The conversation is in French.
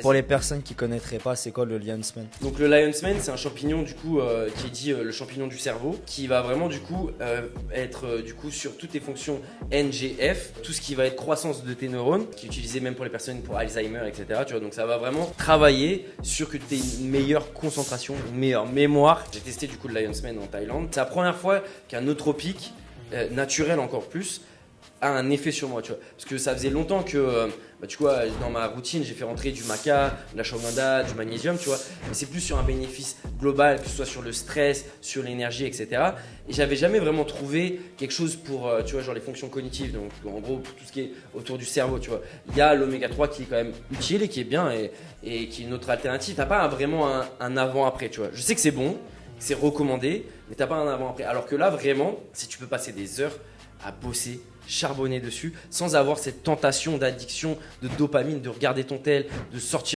Pour les personnes qui connaîtraient pas, c'est quoi le Lion's Mane? Donc le Lion's Mane, c'est un champignon du coup qui est dit le champignon du cerveau, qui va vraiment du coup être du coup sur toutes les fonctions NGF, tout ce qui va être croissance de tes neurones, qui est utilisé même pour les personnes pour Alzheimer, etc. Tu vois, donc ça va vraiment travailler sur que tu aies une meilleure concentration, une meilleure mémoire. J'ai testé du coup le Lion's Mane en Thaïlande. C'est la première fois qu'un nootropique naturel encore plus a un effet sur moi, tu vois. Parce que ça faisait longtemps que, tu vois, dans ma routine, j'ai fait rentrer du maca, de la ashwagandha, du magnésium, tu vois. Mais c'est plus sur un bénéfice global, que ce soit sur le stress, sur l'énergie, etc. Et j'avais jamais vraiment trouvé quelque chose pour, tu vois, genre les fonctions cognitives. Donc, en gros, pour tout ce qui est autour du cerveau, tu vois. Il y a l'oméga 3 qui est quand même utile et qui est bien et qui est une autre alternative. T'as pas vraiment un avant-après, tu vois. Je sais que c'est bon, c'est recommandé, mais t'as pas un avant-après. Alors que là, vraiment, si tu peux passer des heures à bosser, charbonner dessus sans avoir cette tentation d'addiction, de dopamine, de regarder ton tel, de sortir